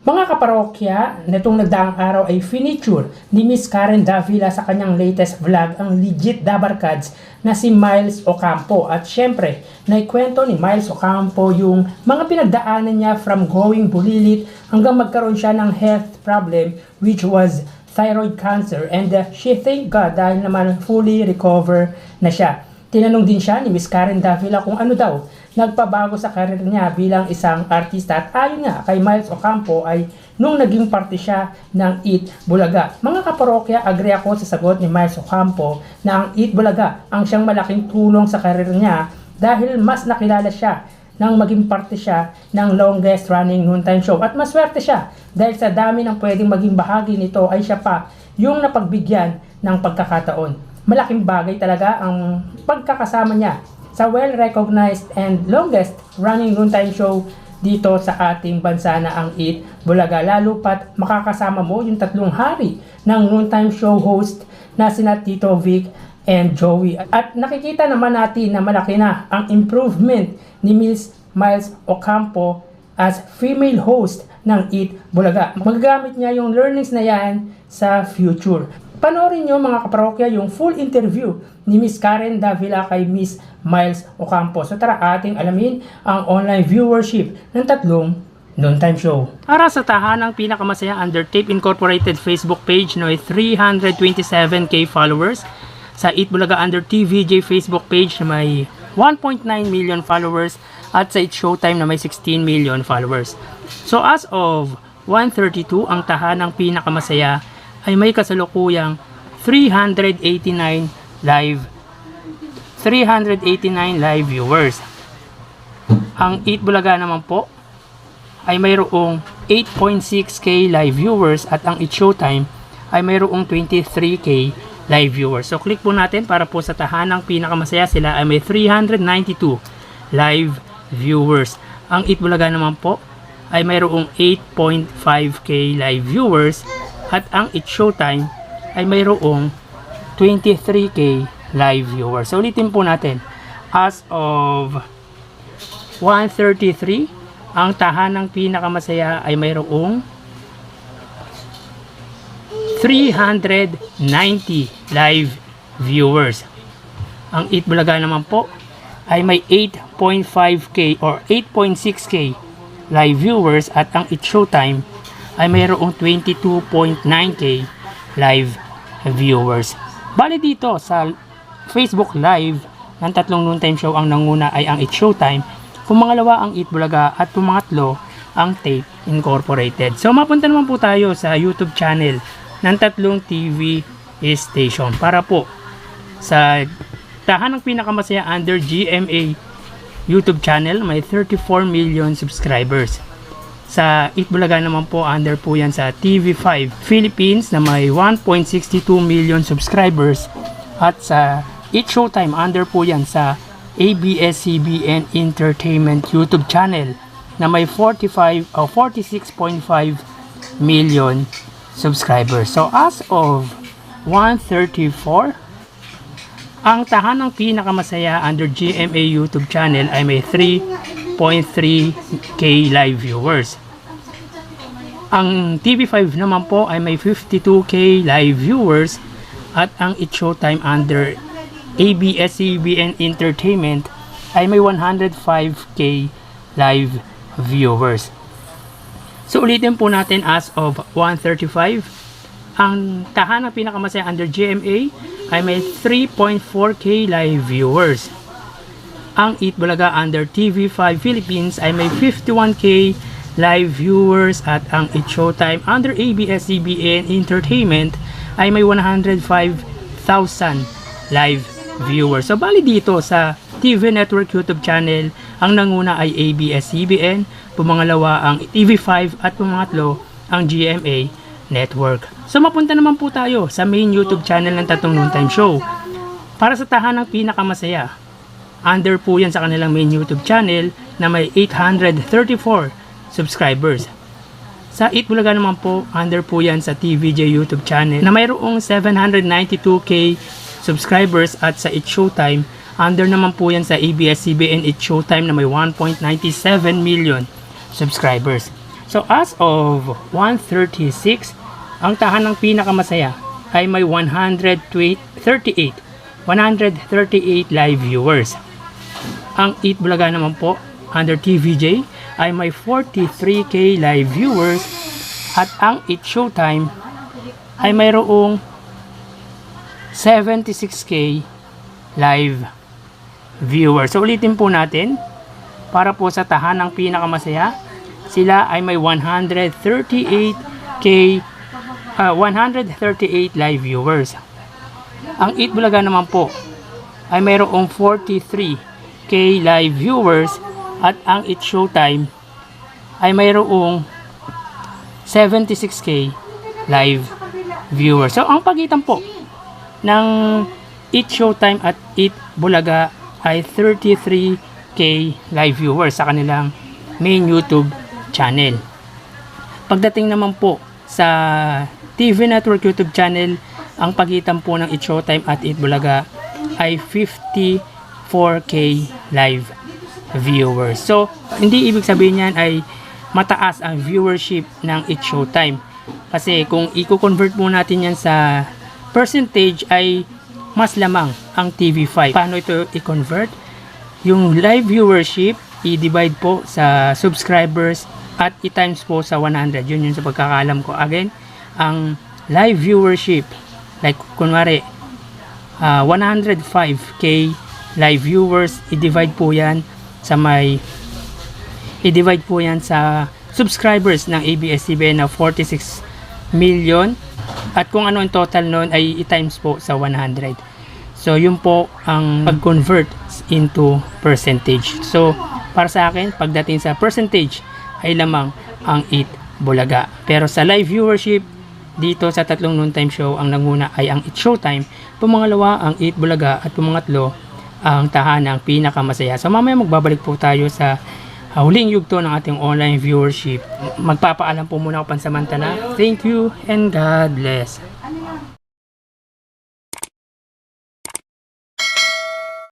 Mga kaparokya, netong nagdaang araw ay finiture ni Miss Karen Davila sa kanyang latest vlog ang legit dabarkads na si Miles Ocampo. At syempre, naikwento ni Miles Ocampo yung mga pinagdaanan niya from going bulilit hanggang magkaroon siya ng health problem which was thyroid cancer, and she thank God dahil naman fully recover na siya. Tinanong din siya ni Miss Karen Davila kung ano daw nagpabago sa karir niya bilang isang artista, at ayon nga kay Miles Ocampo ay nung naging parte siya ng Eat Bulaga. Mga kaparokya, agree ako sa sagot ni Miles Ocampo na ang Eat Bulaga ang siyang malaking tulong sa karir niya dahil mas nakilala siya nang maging parte siya ng longest running noontime show, at maswerte siya dahil sa dami ng pwedeng maging bahagi nito ay siya pa yung napagbigyan ng pagkakataon. Malaking bagay talaga ang pagkakasama niya sa well-recognized and longest running noontime show dito sa ating bansa na ang Eat Bulaga. Lalo pat makakasama mo yung tatlong hari ng noontime show host na sina Tito Vic and Joey. At nakikita naman natin na malaki na ang improvement ni Miss Miles Ocampo as female host ng Eat Bulaga. Magagamit niya yung learnings na yan sa future. Panoorin nyo mga kaparokya yung full interview ni Miss Karen Davila kay Miss Miles Ocampo. So tara ating alamin ang online viewership ng tatlong noontime show. Para sa tahanang pinakamasaya, Undertape Incorporated Facebook page no, 327k followers. Sa Eat Bulaga Under TVJ Facebook page na may 1.9 million followers, at sa It's Showtime na may 16 million followers. So as of 1:32, ang tahanang pinakamasaya ay may kasalukuyang 389 live viewers. Ang Eat Bulaga naman po ay mayroong 8.6k live viewers, at ang It's Showtime ay mayroong 23k live viewers. So click po natin para po sa tahanang pinakamasaya, sila ay may 392 live viewers. Ang Eat Bulaga naman po ay mayroong 8.5k live viewers, at ang It's Showtime ay mayroong 23k live viewers. So ulitin po natin, as of 1:33, ang tahanang pinakamasaya ay mayroong 390 live viewers. Ang Eat Bulaga naman po ay may 8.5k or 8.6k live viewers, at ang It's Showtime ay mayroong 22.9k live viewers. Bali dito sa Facebook Live ng tatlong noontime show, ang nanguna ay ang It's Showtime, pumangalawa ang Eat Bulaga, at pumangatlo ang Tape Incorporated. So mapunta naman po tayo sa YouTube channel ng tatlong TV station para po sa tahanang pinakamasaya under GMA YouTube channel, may 34 million subscribers. Sa Eat Bulaga naman po, under po yan sa TV5 Philippines na may 1.62 million subscribers, at sa It's Showtime, under po yan sa ABS-CBN Entertainment YouTube channel na may 46.5 million subscribers. So as of 1:34, ang tahanang pinakamasaya under GMA YouTube channel ay may 3.3k live viewers. Ang TV5 naman po ay may 52k live viewers, at ang It's Showtime under ABS-CBN Entertainment ay may 105k live viewers. So ulitin po natin, as of 1:35, ang tahanang pinakamasaya under GMA ay may 3.4k live viewers. Ang Eat Bulaga under TV5 Philippines ay may 51k live viewers, at ang It's Showtime under ABS-CBN Entertainment ay may 105,000 live viewers. So bali dito sa TV Network YouTube channel, ang nanguna ay ABS-CBN, pumangalawa ang TV5, at pumangatlo ang GMA Network. So mapunta naman po tayo sa main YouTube channel ng tatlong noontime show. Para sa tahanang pinakamasaya, under po yan sa kanilang main YouTube channel na may 834 subscribers. Sa Eat Bulaga naman po, under po yan sa TVJ YouTube channel na mayroong 792k subscribers, at sa It's Showtime, under naman po yan sa ABS-CBN It's Showtime na may 1.97 million subscribers. So as of 1:36, ang tahanang pinakamasaya ay may 138 live viewers. Ang Eat Bulaga naman po under TVJ ay may 43k live viewers at ang Eat Showtime ay mayroong 76k live viewers. So ulitin po natin, para po sa tahanang pinakamasaya, sila ay may 138 live viewers. Ang Eat Bulaga naman po ay mayroong 43k live viewers at ang Eat Showtime ay mayroong 76k live viewers. So ang pagitan po ng Eat Showtime at Eat Bulaga ay 33k live viewers sa kanilang main YouTube channel. Pagdating naman po sa TV Network YouTube channel, ang pagitan po ng Eat Showtime at Eat Bulaga ay 54k live viewers. So, hindi ibig sabihin yan ay mataas ang viewership ng Eat Showtime. Kasi kung i-convert mo natin yan sa percentage ay mas lamang ang TV5. Paano ito i-convert? Yung live viewership i-divide po sa subscribers at i-times po sa 100. Yun sa pagkakalam ko. Again, ang live viewership, like kunwari 105k live viewers, i-divide po yan sa subscribers ng ABS-CBN na 46 million, at kung ano ang total nun ay i-times po sa 100. So yun po ang pag-convert into percentage. So para sa akin, pagdating sa percentage ay lamang ang Eat Bulaga. Pero sa live viewership dito sa tatlong noontime show, ang nanguna ay ang Eat Showtime, pumangalawa ang Eat Bulaga, at pumangatlo ang tahanang pinakamasaya. So mamaya magbabalik po tayo sa huling yugto ng ating online viewership. Magpapaalam po muna ako pansamantala. Thank you and God bless.